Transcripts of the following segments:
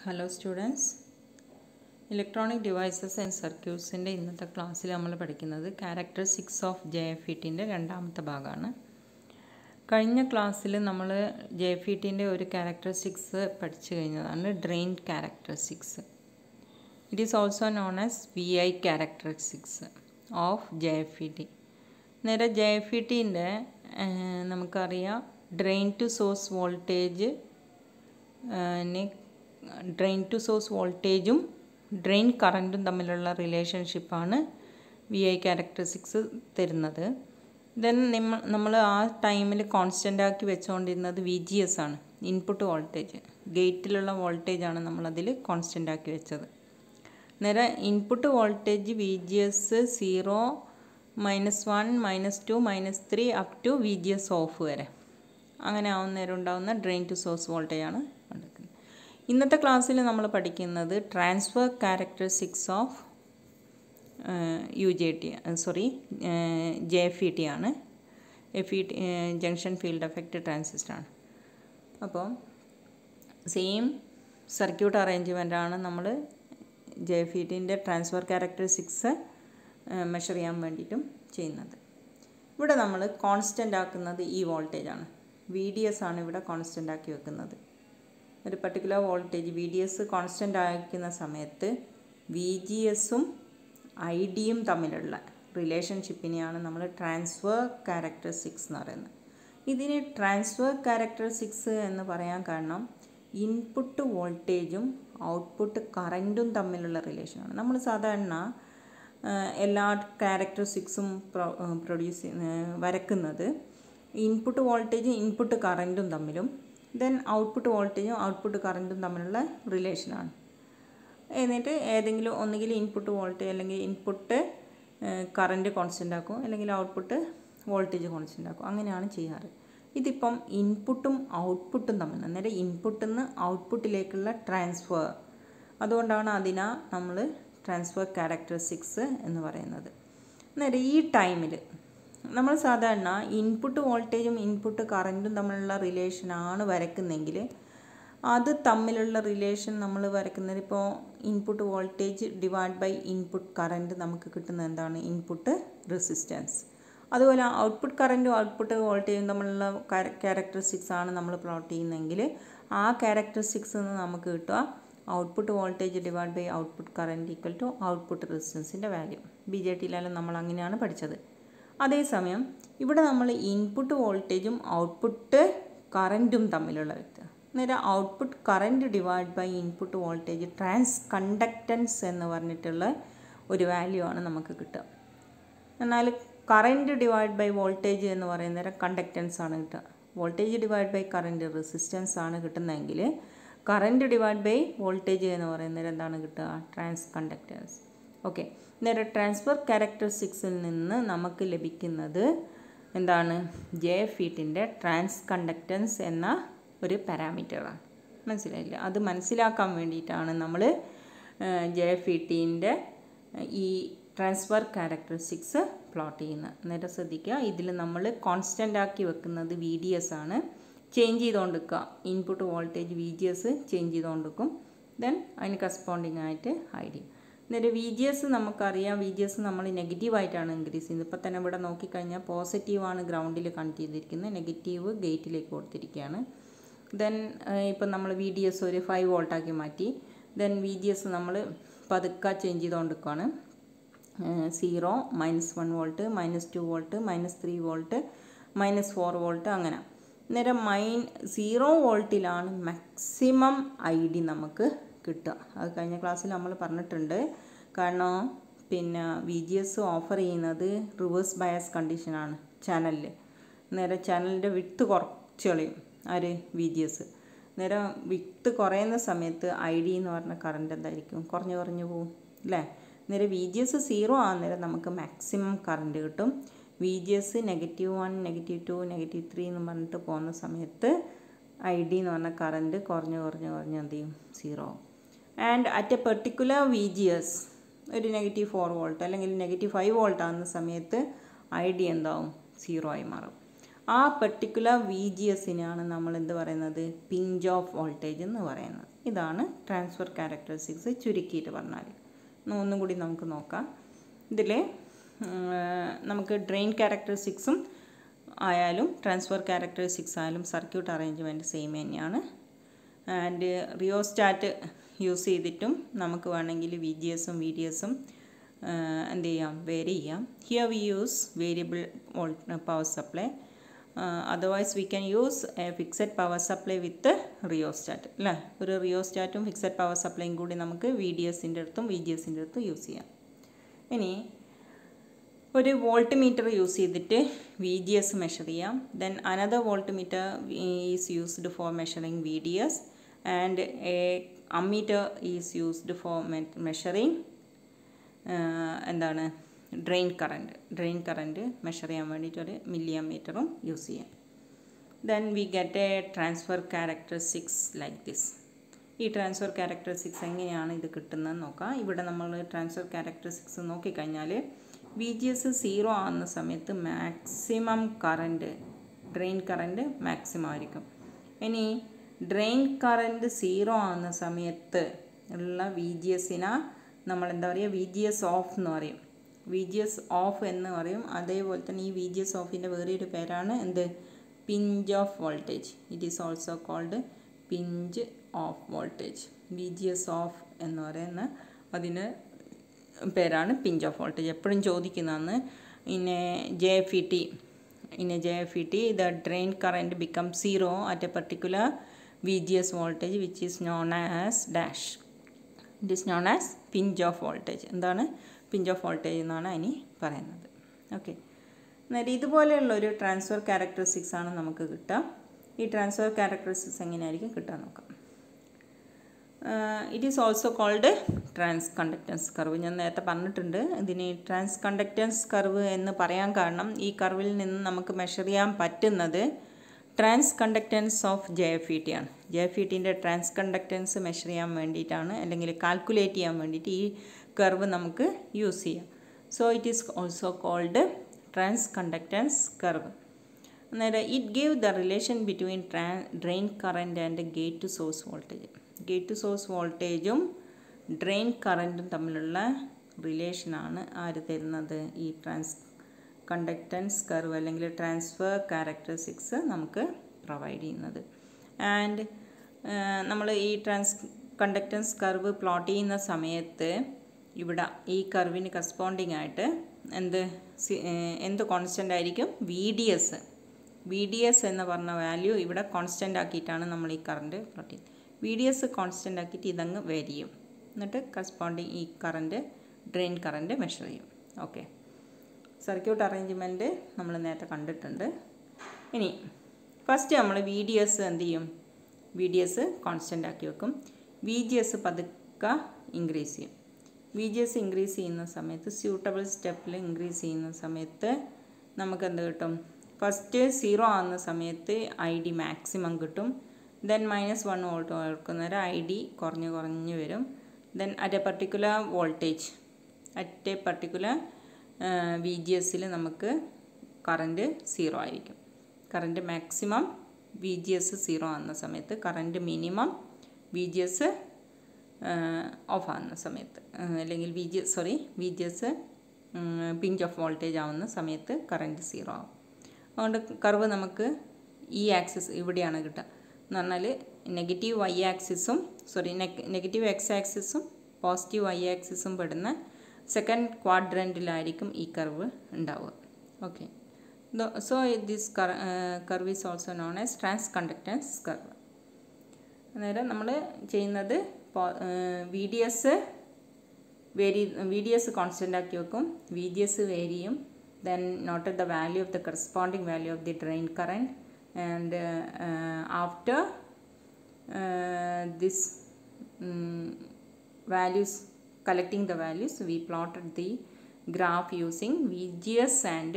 Hello students. Electronic devices and circuits in the class characteristics of JFET in the രണ്ടാമത്തെ ഭാഗമാണ്. കഴിഞ്ഞ ക്ലാസ്സിൽ നമ്മൾ JFET ഒരു characteristics പഠിച്ചു കഴിഞ്ഞതാണ് drain characteristics. It is also known as VI characteristics of JFET. നേരെ JFET നമുക്കറിയാം drain to source voltage drain to source voltage drain current തമ്മിലുള്ള റിലേഷൻഷിപ്പ് ആണ് VI characteristics തരുന്നത്. then നമ്മൾ ആ ടൈമിൽ കോൺസ്റ്റന്റ് ആക്കി വെച്ചുകൊണ്ടിരുന്നത് VGS ആണ്, ഇൻപുട്ട് വോൾട്ടേജ്, ഗേറ്റിലുള്ള വോൾട്ടേജ് ആണ് നമ്മൾ അതിൽ കോൺസ്റ്റന്റ് ആക്കി വെച്ചത്. നേരെ input voltage VGS 0 -1 -2 -3 up to VGS off വരെ അങ്ങനെ ആവുന്നേരം ഉണ്ടാകുന്ന ഡ്രെയിൻ ടു സോഴ്സ് വോൾട്ടേജ് ആണ് കണ്ടെത്തുന്നത്. ഇന്നത്തെ ക്ലാസ്സിൽ നമ്മൾ പഠിക്കുന്നത് ട്രാൻസ്ഫർ ക്യാരക്ടറിസ്റ്റിക്സ് ഓഫ് JFET ആണ്. FET junction field effect transistor ആണ്. അപ്പോൾ സെയിം സർക്യൂട്ട് അറേഞ്ച്മെൻ്റ് ആണ് നമ്മൾ JFETൻ്റെ ട്രാൻസ്ഫർ ക്യാരക്ടറിസ്റ്റിക്സ് മെഷർ ചെയ്യാൻ വേണ്ടിയിട്ടും ചെയ്യുന്നത്. ഇവിടെ നമ്മൾ കോൺസ്റ്റൻ്റ് ആക്കുന്നത് ഈ വോൾട്ടേജ് ആണ്, VDS ആണ് ഇവിടെ കോൺസ്റ്റൻ്റ് ആക്കി വെക്കുന്നത്. ഒരു പർട്ടിക്കുലർ വോൾട്ടേജ് VDS കോൺസ്റ്റൻ്റ് ആക്കുന്ന സമയത്ത് VGSും IDയും തമ്മിലുള്ള റിലേഷൻഷിപ്പിനെയാണ് നമ്മൾ ട്രാൻസ്ഫർ ക്യാരക്ടറിസ്റ്റിക്സ് എന്ന് പറയുന്നത്. ഇതിന് ട്രാൻസ്ഫർ ക്യാരക്ടറിസ്റ്റിക്സ് എന്ന് പറയാൻ കാരണം ഇൻപുട്ട് വോൾട്ടേജും ഔട്ട്പുട്ട് കറൻറ്റും തമ്മിലുള്ള റിലേഷനാണ്. നമ്മൾ സാധാരണ എല്ലാ ക്യാരക്ടറിസ്റ്റിക്സും വരക്കുന്നത് ഇൻപുട്ട് വോൾട്ടേജും ഇൻപുട്ട് കറൻറ്റും തമ്മിലും ദെൻ ഔട്ട്പുട്ട് വോൾട്ടേജും ഔട്ട്പുട്ട് കറൻറ്റും തമ്മിലുള്ള റിലേഷനാണ്. എന്നിട്ട് ഏതെങ്കിലും ഒന്നുകിൽ ഇൻപുട്ട് വോൾട്ടേജ് അല്ലെങ്കിൽ ഇൻപുട്ട് കറൻറ്റ് കോൺസ്റ്റൻ്റ് ആക്കും, അല്ലെങ്കിൽ ഔട്ട്പുട്ട് വോൾട്ടേജ് കോൺസ്റ്റൻ്റ് ആക്കും. അങ്ങനെയാണ് ചെയ്യാറ്. ഇതിപ്പം ഇൻപുട്ടും ഔട്ട്പുട്ടും തമ്മിൽ, അന്നേരം ഇൻപുട്ടിൽ നിന്ന് ഔട്ട്പുട്ടിലേക്കുള്ള ട്രാൻസ്ഫർ, അതുകൊണ്ടാണ് അതിനാ നമ്മൾ ട്രാൻസ്ഫർ ക്യാരക്ടറിസ്റ്റിക്സ് എന്ന് പറയുന്നത്. അന്നേരം ഈ ടൈമിൽ നമ്മൾ സാധാരണ ഇൻപുട്ട് വോൾട്ടേജും ഇൻപുട്ട് കറൻറ്റും തമ്മിലുള്ള റിലേഷനാണ് വരയ്ക്കുന്നതെങ്കിൽ അത് തമ്മിലുള്ള റിലേഷൻ നമ്മൾ വരയ്ക്കുന്നത് ഇപ്പോൾ input voltage divide by input current നമുക്ക് കിട്ടുന്നത് എന്താണ്? Input resistance. അതുപോലെ ഔട്ട്പുട്ട് കറൻറ്റും ഔട്ട്പുട്ട് വോൾട്ടേജും തമ്മിലുള്ള ക്യാരക്ടറിസ്റ്റിക്സ് ആണ് നമ്മൾ പ്ലോട്ട് ചെയ്യുന്നതെങ്കിൽ ആ ക്യാരക്ടറിസ്റ്റിക്സ് നിന്ന് നമുക്ക് കിട്ടുക output voltage divide by output current equal to output റെസിസ്റ്റൻസിൻ്റെ വാല്യൂ. BJTയിലെല്ലാം നമ്മൾ അങ്ങനെയാണ് പഠിച്ചത്. അതേസമയം ഇവിടെ നമ്മൾ ഇൻപുട്ട് വോൾട്ടേജും ഔട്ട്പുട്ട് കറൻറ്റും തമ്മിലുള്ള വ്യത്യാസം, അന്നേരം output current divide by input voltage transconductance എന്ന് പറഞ്ഞിട്ടുള്ള ഒരു വാല്യൂ ആണ് നമുക്ക് കിട്ടുക. എന്നാൽ കറൻറ്റ് ഡിവൈഡ് ബൈ വോൾട്ടേജ് എന്ന് പറയുന്നേരം കണ്ടക്റ്റൻസ് ആണ് കിട്ടുക. Voltage divide by current resistance ആണ് കിട്ടുന്നതെങ്കിൽ കറൻറ്റ് ഡിവൈഡ് ബൈ വോൾട്ടേജ് എന്ന് പറയുന്നേരം എന്താണ് കിട്ടുക? Transconductance. ഓക്കെ, നേരെ ട്രാൻസ്ഫർ ക്യാരക്ടറിസ്റ്റിക്സിൽ നിന്ന് നമുക്ക് ലഭിക്കുന്നത് എന്താണ്? JFETൻ്റെ ട്രാൻസ് കണ്ടക്റ്റൻസ് എന്ന ഒരു പാരാമീറ്ററാണ്. മനസ്സിലായില്ല? അത് മനസ്സിലാക്കാൻ വേണ്ടിയിട്ടാണ് നമ്മൾ JFETൻ്റെ ഈ ട്രാൻസ്ഫർ ക്യാരക്ടറിസ്റ്റിക്സ് പ്ലോട്ട് ചെയ്യുന്നത്. നേരെ ശ്രദ്ധിക്കുക, ഇതിൽ നമ്മൾ കോൺസ്റ്റൻ്റ് ആക്കി വെക്കുന്നത് VDS ആണ്. ചേഞ്ച് ചെയ്തുകൊണ്ടിരിക്കുക, ഇൻപുട്ട് വോൾട്ടേജ് VGS ചേഞ്ച് ചെയ്തുകൊണ്ടിരിക്കും. ദെൻ അതിന് കറസ്പോണ്ടിങ് ആയിട്ട് ID. നേരെ VGS നമുക്കറിയാം, VGS നമ്മൾ നെഗറ്റീവായിട്ടാണ് ഇൻക്രീസ് ചെയ്യുന്നത്. ഇപ്പോൾ തന്നെ ഇവിടെ നോക്കിക്കഴിഞ്ഞാൽ പോസിറ്റീവാണ് ഗ്രൗണ്ടിൽ കണക്ട് ചെയ്തിരിക്കുന്നത്, നെഗറ്റീവ് ഗേറ്റിലേക്ക് കൊടുത്തിരിക്കുകയാണ്. ദെൻ ഇപ്പം നമ്മൾ VDS ഒരു 5 വോൾട്ടാക്കി മാറ്റി. ദെൻ VGS നമ്മൾ പതുക്കെ ചേഞ്ച് ചെയ്തുകൊണ്ടിരിക്കുകയാണ്. 0 -1 വോൾട്ട്, -2 വോൾട്ട്, -3 വോൾട്ട്, -4 വോൾട്ട്, അങ്ങനെ. നേരം 0 വോൾട്ടിലാണ് മാക്സിമം ID നമുക്ക് കിട്ടുക. അത് കഴിഞ്ഞ ക്ലാസ്സിൽ നമ്മൾ പറഞ്ഞിട്ടുണ്ട്. കാരണം പിന്നെ VGS ഓഫർ ചെയ്യുന്നത് റിവേഴ്സ് ബയസ് കണ്ടീഷനാണ് ചാനലിൽ. നേരെ ചാനലിൻ്റെ വിട്ട് കുറച്ച് കളയും ആര്? VGS. നേരെ വിട്ട് കുറയുന്ന സമയത്ത് ID എന്ന് പറഞ്ഞ കറണ്ട് എന്തായിരിക്കും? കുറഞ്ഞു പോകും അല്ലേ? നേരെ VGS 0 ആകുന്നേരം നമുക്ക് മാക്സിമം കറണ്ട് കിട്ടും. VGS -1, -2, -3 എന്ന് പറഞ്ഞിട്ട് പോകുന്ന സമയത്ത് ID എന്ന് പറഞ്ഞ കറണ്ട് കുറഞ്ഞ് എന്ത് ചെയ്യും? 0 ആവും. And at A particular VGS ഒരു -4 വോൾട്ട് അല്ലെങ്കിൽ -5 വോൾട്ട് ആകുന്ന സമയത്ത് ID എന്താവും? 0 ആയി മാറും. ആ പെർട്ടിക്കുലർ VGSനെയാണ് നമ്മൾ എന്ത് പറയുന്നത്, പിഞ്ച് ഓഫ് വോൾട്ടേജ് എന്ന് പറയുന്നത്. ഇതാണ് ട്രാൻസ്ഫർ ക്യാരക്ടറിസ്റ്റിക്സ് ചുരുക്കിയിട്ട് പറഞ്ഞാൽ. ഒന്നും കൂടി നമുക്ക് നോക്കാം. ഇതിൽ നമുക്ക് ഡ്രെയിൻ ക്യാരക്ടറിസ്റ്റിക്സും ആയാലും ട്രാൻസ്ഫർ ക്യാരക്ടറിസ്റ്റിക്സ് ആയാലും സർക്യൂട്ട് അറേഞ്ച്മെൻറ്റ് സെയിം തന്നെയാണ്. ആൻഡ് റിയോസ്റ്റാറ്റ് യൂസ് ചെയ്തിട്ടും നമുക്ക് വേണമെങ്കിൽ VGSും VDSും എന്ത് ചെയ്യാം, വേരി ചെയ്യാം. Here we use variable power supply. Otherwise we can use A fixed power supply with rheostat അല്ലേ. ഒരു റിയോസ്റ്റാറ്റും ഫിക്സഡ് പവർ സപ്ലൈയും കൂടി നമുക്ക് VDSൻ്റെ അടുത്തും VGSൻ്റെ അടുത്തും യൂസ് ചെയ്യാം. ഇനി ഒരു വോൾട്ട് മീറ്റർ യൂസ് ചെയ്തിട്ട് VGS മെഷർ ചെയ്യാം. Then another volt meter is used for measuring VDS and A ammeter is used for measuring എന്താണ്, ഡ്രെയിൻ കറൻറ്റ് മെഷർ ചെയ്യാൻ വേണ്ടിയിട്ട് ഒരു മില്ലി അമ്മീറ്ററും യൂസ് ചെയ്യാം. Then we get A transfer characteristics like this. ഈ transfer characteristics എങ്ങനെയാണ് ഇത് കിട്ടുന്നതെന്ന് നോക്കാം. ഇവിടെ നമ്മൾ ട്രാൻസ്ഫർ ക്യാരക്ടറിസ്റ്റിക്സ് നോക്കിക്കഴിഞ്ഞാൽ VGS 0 ആകുന്ന സമയത്ത് maximum current, drain current maximum ആയിരിക്കും. ഇനി ഡ്രെയിൻ കറൻറ്റ് 0 ആകുന്ന സമയത്ത് ഉള്ള VGSനെ നമ്മൾ എന്താ പറയുക, VGS ഓഫ് എന്ന് പറയും. VGS ഓഫ് എന്ന് പറയും. അതേപോലെ തന്നെ ഈ VGS ഓഫിൻ്റെ വേറൊരു പേരാണ് എന്ത്, pinch off voltage. It is also called pinch off voltage. VGS off എന്ന് പറയുന്ന അതിന് പേരാണ് പിഞ്ച് ഓഫ് വോൾട്ടേജ്. എപ്പോഴും ചോദിക്കുന്നതാണ്. In JFET the drain current becomes 0 at a particular VGS voltage which is known as dash. It is known as pinch of voltage. എന്താണ് pinch off voltage എന്നാണ് അതിന് പറയുന്നത്. ഓക്കെ, എന്നാൽ ഇതുപോലെയുള്ളൊരു ട്രാൻസ്ഫർ ക്യാരക്ടറിസ്റ്റിക്സ് ആണ് നമുക്ക് കിട്ടുക. ഈ ട്രാൻസ്ഫർ ക്യാരക്ടറിസ്റ്റിക്സ് എങ്ങനെയായിരിക്കും കിട്ടാൻ നോക്കാം. It is also called trans conductance curve. ഞാൻ നേരത്തെ പറഞ്ഞിട്ടുണ്ട്. ഇതിന് ട്രാൻസ് കണ്ടക്റ്റൻസ് കർവ് എന്ന് പറയാൻ കാരണം ഈ കർവിൽ നിന്ന് നമുക്ക് മെഷർ ചെയ്യാൻ പറ്റുന്നത് ട്രാൻസ് കണ്ടക്റ്റൻസ് ഓഫ് JFET ആണ്. JFETൻ്റെ ട്രാൻസ് കണ്ടക്റ്റൻസ് മെഷർ ചെയ്യാൻ വേണ്ടിയിട്ടാണ്, അല്ലെങ്കിൽ കാൽക്കുലേറ്റ് ചെയ്യാൻ വേണ്ടിയിട്ട് ഈ കർവ് നമുക്ക് യൂസ് ചെയ്യാം. So it is also called trans conductance curve. അന്നേരം it give the relation between drain current and gate to source voltage. Gate to source വോൾട്ടേജും ഡ്രെയിൻ കറൻറ്റും തമ്മിലുള്ള റിലേഷനാണ് ആര് തരുന്നത്, ഈ ട്രാൻസ് കണ്ടക്റ്റൻസ് കർവ് അല്ലെങ്കിൽ ട്രാൻസ്ഫർ ക്യാരക്ടറിസ്റ്റിക്സ് നമുക്ക് പ്രൊവൈഡ് ചെയ്യുന്നത്. ആൻഡ് നമ്മൾ ഈ ട്രാൻസ് കണ്ടക്റ്റൻസ് കർവ് പ്ലോട്ട് ചെയ്യുന്ന സമയത്ത് ഇവിടെ ഈ കർവിന് കറസ്പോണ്ടിങ് ആയിട്ട് എന്ത് കോൺസ്റ്റൻ്റ് ആയിരിക്കും, VDS എന്ന് പറഞ്ഞ വാല്യൂ ഇവിടെ കോൺസ്റ്റൻ്റ് ആക്കിയിട്ടാണ് നമ്മൾ ഈ കറണ്ട് പ്ലോട്ട് ചെയ്യുന്നത്. VDS കോൺസ്റ്റൻ്റ് ആക്കിയിട്ട് ഇതങ്ങ് വേരി ചെയ്യും. എന്നിട്ട് കറസ്പോണ്ടിങ് ഈ കറണ്ട് ഡ്രെയിൻ കറണ്ട് മെഷർ ചെയ്യും. ഓക്കെ, സർക്യൂട്ട് അറേഞ്ച്മെൻറ്റ് നമ്മൾ നേരത്തെ കണ്ടിട്ടുണ്ട്. ഇനി ഫസ്റ്റ് നമ്മൾ VDS എന്ത് ചെയ്യും, VDS കോൺസ്റ്റൻ്റ് ആക്കി വെക്കും. VGS പതുക്കെ ഇൻക്രീസ് ചെയ്യും. VGS ഇൻക്രീസ് ചെയ്യുന്ന സമയത്ത് സ്യൂട്ടബിൾ സ്റ്റെപ്പിൽ ഇൻക്രീസ് ചെയ്യുന്ന സമയത്ത് നമുക്ക് എന്ത് കിട്ടും, ഫസ്റ്റ് 0 ആകുന്ന സമയത്ത് ID മാക്സിമം കിട്ടും. ദെൻ -1 വോൾട്ട് കൊടുക്കുന്നേരം ID കുറഞ്ഞ് വരും. Then at a particular voltage at a particular VGSൽ നമുക്ക് കറൻറ്റ് 0 ആയിരിക്കും. കറൻറ്റ് മാക്സിമം VGS 0 ആകുന്ന സമയത്ത്, കറൻറ്റ് മിനിമം VGS ഓഫ് ആകുന്ന സമയത്ത്, അല്ലെങ്കിൽ VGS പിഞ്ച് ഓഫ് വോൾട്ടേജ് ആവുന്ന സമയത്ത് കറൻറ്റ് 0 ആവും. അതുകൊണ്ട് കർവ് നമുക്ക് ഈ ആക്സിസ് ഇവിടെയാണ് കിട്ടുക. എന്ന് പറഞ്ഞാൽ നെഗറ്റീവ് Y ആക്സിസും നെഗറ്റീവ് X ആക്സിസും പോസിറ്റീവ് Y ആക്സിസും പെടുന്ന സെക്കൻഡ് ക്വാഡ്രൻറ്റിലായിരിക്കും ഈ കർവ് ഉണ്ടാവുക. Okay, so this curve is also known as trans conductance curve. അന്നേരം നമ്മൾ ചെയ്യുന്നത് VDS കോൺസ്റ്റൻ്റ് ആക്കി വെക്കും, VGS വേരി ചെയ്യും. Then noted the value of the corresponding value of the drain current, and after this values, collecting the values, we plotted the graph using VGS and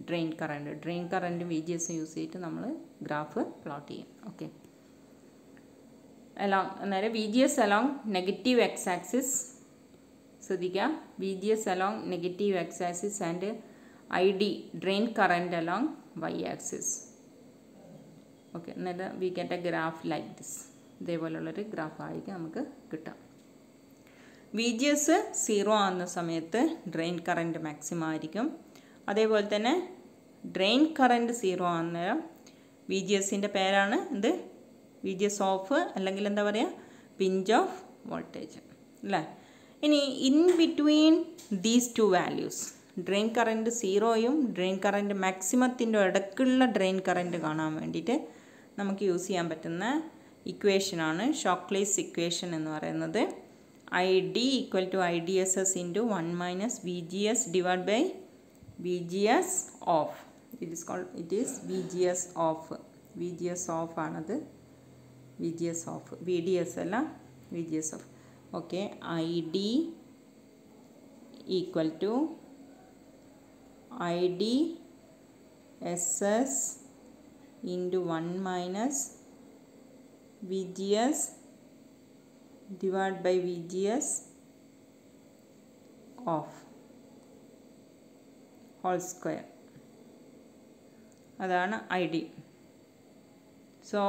drain current. Drain current VGS use ചെയ്തിട്ട് നമ്മൾ graph plot ചെയ്യും. Okay, അന്നേരം VGS along negative X axis ശ്രദ്ധിക്കുക, VGS along negative X axis and ID drain current along Y axis. Okay, എന്നിട്ട് we get a graph like this. ഇതേപോലുള്ളൊരു ഗ്രാഫായിരിക്കും നമുക്ക് കിട്ടാം. വി ജി എസ് 0 ആകുന്ന സമയത്ത് ഡ്രെയിൻ കറൻറ്റ് മാക്സിമം ആയിരിക്കും. അതേപോലെ തന്നെ ഡ്രെയിൻ കറൻറ്റ് 0 ആകുന്നേരം വി ജി എസിൻ്റെ പേരാണ് ഇത് വി ജി എസ് ഓഫ്, അല്ലെങ്കിൽ എന്താ പറയുക, പിഞ്ച് ഓഫ് വോൾട്ടേജ് അല്ലേ. ഇനി in between these two values, drain current 0യും ഡ്രെയിൻ കറൻറ്റ് മാക്സിമത്തിൻ്റെ ഇടയ്ക്കുള്ള ഡ്രെയിൻ കറൻറ്റ് കാണാൻ വേണ്ടിയിട്ട് നമുക്ക് യൂസ് ചെയ്യാൻ പറ്റുന്ന ഇക്വേഷനാണ് ഷോക്ക്ലീസ് ഇക്വേഷൻ എന്ന് പറയുന്നത്. I D equal to I D S S into 1 minus V G S divide by V G S off. It is V G S off. V G S off ആണത്, V G S off, V D S അല്ല, V G S off. Okay, I D equal to I D S S into 1 minus V G S divided by VGS of whole square. അതാണ് I D. So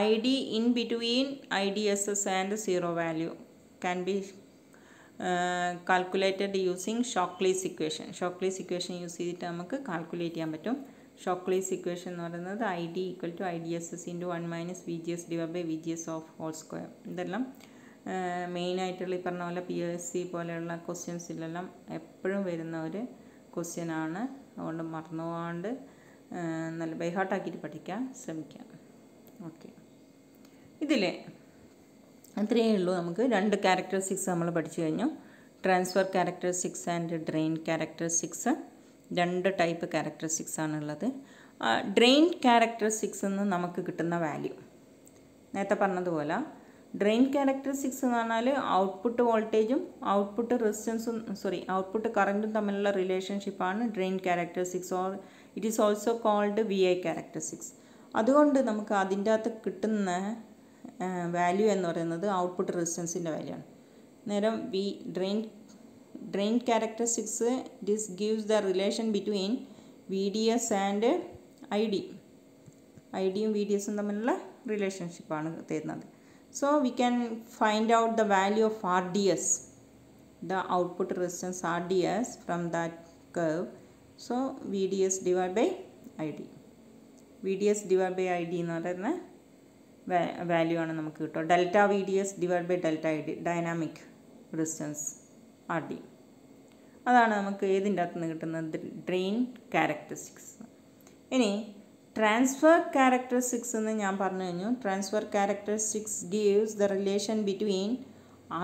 I D in between I D S S and 0 value can be calculated using Shockley's equation. Shockley's equation use ചെയ്തിട്ട് നമുക്ക് calculate ചെയ്യാൻ പറ്റും. Shockley's equation എന്ന് പറയുന്നത് I D equal to I D S S into 1 minus V G S divide by V G S off whole square. ഇതെല്ലാം മെയിനായിട്ടുള്ള ഈ പറഞ്ഞ പോലെ PSC പോലെയുള്ള ക്വസ്റ്റ്യൻസിലെല്ലാം എപ്പോഴും വരുന്ന ഒരു ക്വസ്റ്റ്യനാണ്. അതുകൊണ്ട് മറന്നു പോകാണ്ട് നല്ല ബൈഹാർട്ടാക്കിയിട്ട് പഠിക്കാൻ ശ്രമിക്കാം. ഓക്കെ, ഇതിൽ അത്രയേ ഉള്ളൂ. നമുക്ക് 2 ക്യാരക്ടറിസ്റ്റിക്സ് നമ്മൾ പഠിച്ചു കഴിഞ്ഞു. Transfer characteristics and drain characteristics. 2 type characteristics ആണുള്ളത്. ഡ്രെയിൻ ക്യാരക്ടറിസ്റ്റിക്സ് എന്ന് നമുക്ക് കിട്ടുന്ന വാല്യൂ നേരത്തെ പറഞ്ഞതുപോലെ, ഡ്രെയിൻ ക്യാരക്ടറിസ്റ്റിക്സ് എന്ന് പറഞ്ഞാൽ ഔട്ട്പുട്ട് വോൾട്ടേജും ഔട്ട്പുട്ട് റെസിസ്റ്റൻസും ഔട്ട്പുട്ട് കറൻറ്റും തമ്മിലുള്ള റിലേഷൻഷിപ്പാണ് drain characteristics, or it is also called V I characteristics. അതുകൊണ്ട് നമുക്ക് അതിൻ്റെ അകത്ത് കിട്ടുന്ന വാല്യൂ എന്ന് പറയുന്നത് ഔട്ട്പുട്ട് റെസിസ്റ്റൻസിൻ്റെ വാല്യൂ ആണ്. നേരം drain characteristics this gives the relation between V D S and I D. I ഡിയും വി ഡി എസും തമ്മിലുള്ള റിലേഷൻഷിപ്പാണ് തരുന്നത്. So we can find out the value of RDS, the output resistance RDS from that curve. So VDS divided by ID. VDS divided by ID എന്ന് പറയുന്ന value ആണ് നമുക്ക് കിട്ടുക. Delta VDS divided by delta ID, dynamic resistance RD. അതാണ് നമുക്ക് ഏതിൻ്റെ അകത്ത് നിന്ന് കിട്ടുന്നത്, ഡ്രെയിൻ ക്യാരക്ടറിസ്റ്റിക്സ്. ഇനി ട്രാൻസ്ഫർ ക്യാരക്ടറിസ്റ്റിക്സ് എന്ന് ഞാൻ പറഞ്ഞു കഴിഞ്ഞു. Transfer characteristics gives the relation between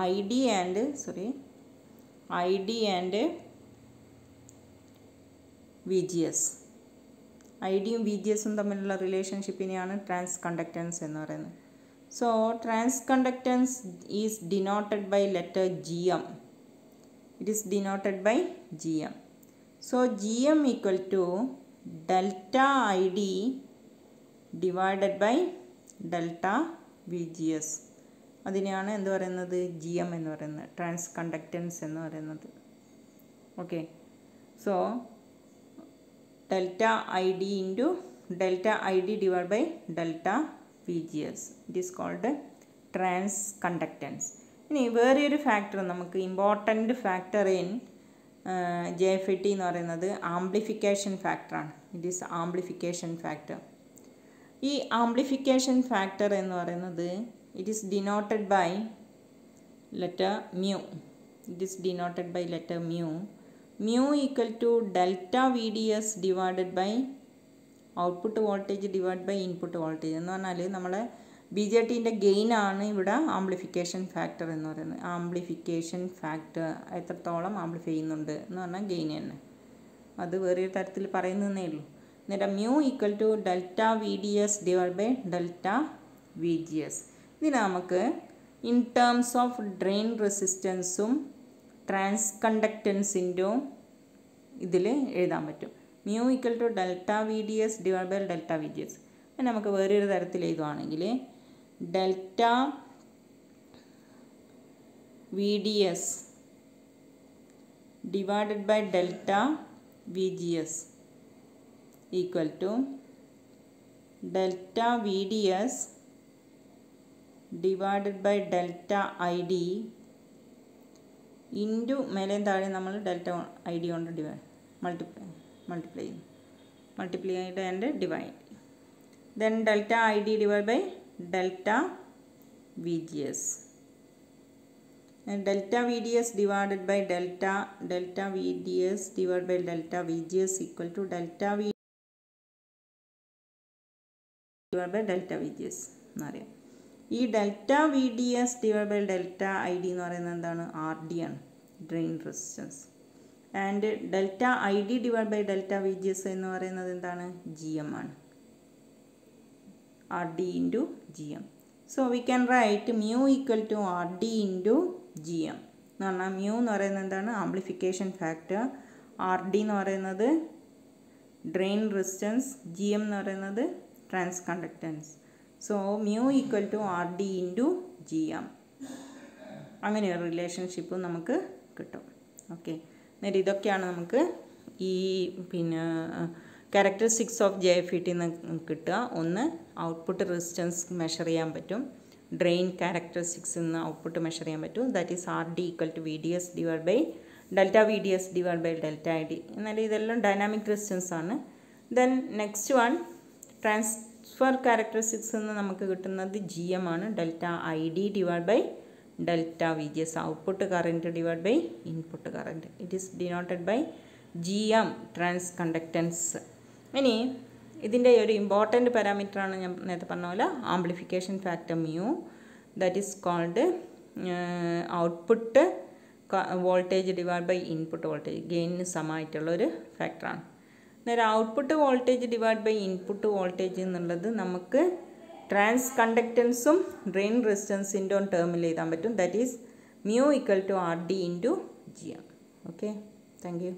I D and V G S. I ഡിയും വി ജി എസും തമ്മിലുള്ള റിലേഷൻഷിപ്പിനെയാണ് ട്രാൻസ് കണ്ടക്റ്റൻസ് എന്ന് പറയുന്നത്. So transconductance is denoted by letter GM. It is denoted by GM. So GM equal to delta I D divided by delta V G S. അതിനെയാണ് എന്ത് പറയുന്നത്, GM എന്ന് പറയുന്നത്, ട്രാൻസ് കണ്ടക്റ്റൻസ് എന്ന് പറയുന്നത്. Okay, so delta I D into delta I D divide by delta V G S. It is called trans conductance. ഇനി വേറെയൊരു factor, നമുക്ക് ഇമ്പോർട്ടൻ്റ് ഫാക്ടർ ഇൻ JFET എന്ന് പറയുന്നത് ആംപ്ലിഫിക്കേഷൻ ഫാക്ടറാണ്. It is amplification factor. ഈ amplification factor എന്ന് പറയുന്നത് it is denoted by letter mu. It is denoted by letter mu. Mu equal to delta V D S divided by output voltage divide by input voltage. എന്ന് പറഞ്ഞാൽ നമ്മളെ BJTൻ്റെ ഗെയിനാണ് ഇവിടെ amplification factor എന്ന് പറയുന്നത്. Amplification factor എത്രത്തോളം amplify ചെയ്യുന്നുണ്ട് എന്ന് പറഞ്ഞാൽ ഗെയിൻ തന്നെ. അത് വേറൊരു തരത്തിൽ പറയുന്നതേ ഉള്ളൂ. എന്നിട്ട് mu equal to delta V D S divide by delta V G S. ഇതിന് നമുക്ക് ഇൻ ടേംസ് ഓഫ് ഡ്രെയിൻ റെസിസ്റ്റൻസും ട്രാൻസ് കണ്ടക്റ്റൻസിൻ്റെ ഇതിൽ എഴുതാൻ പറ്റും. Mu equal to delta V D S divide by delta V G S. അത് നമുക്ക് വേറൊരു തരത്തിൽ എഴുതുവാണെങ്കിൽ delta V D S divided by delta V G S equal to delta VDS divided by delta ID into മേലെയും താഴെ നമ്മൾ delta ID കൊണ്ട് multiply and divide. Then delta ID divided by delta VGS. And delta VDS divided by delta VDS divided by delta VGS equal to delta V divided by delta VGS. ഈ delta V D S divide by delta I D എന്ന് പറയുന്നത് എന്താണ്? R D ആണ്, drain resistance. And delta I D divide by delta V G S എന്ന് പറയുന്നത് എന്താണ്? G M ആണ്, R D into G M. So we can write mu equal to R D into G M എന്ന് പറഞ്ഞാൽ mu എന്ന് പറയുന്നത് എന്താണ്? Amplification factor. R D എന്ന് പറയുന്നത് ഡ്രെയിൻ റെസിസ്റ്റൻസ്, ജി എം എന്ന് പറയുന്നത് transconductance. So mu equal to R D into G M. അങ്ങനെ ഒരു റിലേഷൻഷിപ്പ് നമുക്ക് കിട്ടും. ഓക്കെ, എന്നിട്ട് ഇതൊക്കെയാണ് നമുക്ക് ഈ ക്യാരക്ടറിസ്റ്റിക്സ് ഓഫ് JFET നിന്ന് കിട്ടുക. ഒന്ന്, ഔട്ട്പുട്ട് റെസിസ്റ്റൻസ് മെഷർ ചെയ്യാൻ പറ്റും. ഡ്രെയിൻ ക്യാരക്ടറിസ്റ്റിക്സ് നിന്ന് ഔട്ട്പുട്ട് മെഷർ ചെയ്യാൻ പറ്റും. That is R D equal to V D S divide by delta V D S divide by delta I D. എന്നാൽ ഇതെല്ലാം ഡൈനാമിക് റെസിസ്റ്റൻസ് ആണ്. Then next one transfer characteristics നിന്ന് നമുക്ക് കിട്ടുന്നത് G M ആണ്. Delta I D divide by delta V G S, output current divide by input current. It is denoted by G M, transconductance. ഇനി ഇതിൻ്റെ ഒരു important പാരാമീറ്ററാണ് ഞാൻ നേരത്തെ പറഞ്ഞ പോലെ amplification factor mu. That is called output voltage divide by input voltage, ഗെയിനിന് സമമായിട്ടുള്ളൊരു ഫാക്ടറാണ്. നേരെ output voltage divide by input voltage എന്നുള്ളത് നമുക്ക് ട്രാൻസ് കണ്ടക്റ്റൻസും ഡ്രെയിൻ റെസിസ്റ്റൻസിൻ്റെ ടേമിൽ എഴുതാൻ പറ്റും. That is mu equal to R D into G M. Okay, thank U.